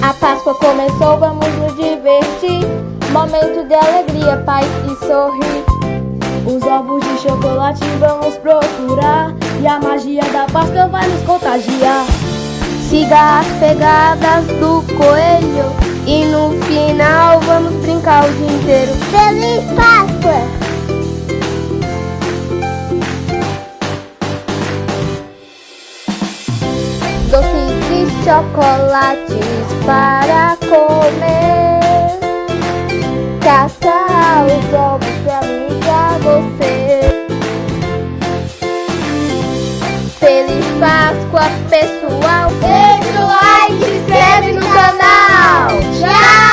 A Páscoa começou, vamos nos divertir. Momento de alegria, paz e sorrir. Os ovos de chocolate vamos procurar, e a magia da Páscoa vai nos contagiar. Siga as pegadas do coelho e no final vamos brincar o dia inteiro. Feliz Páscoa! Doces e chocolates para comer. Caça os ovos pra mim e pra você. Feliz Páscoa, pessoal! Deixa o like e se inscreve no canal! Tchau!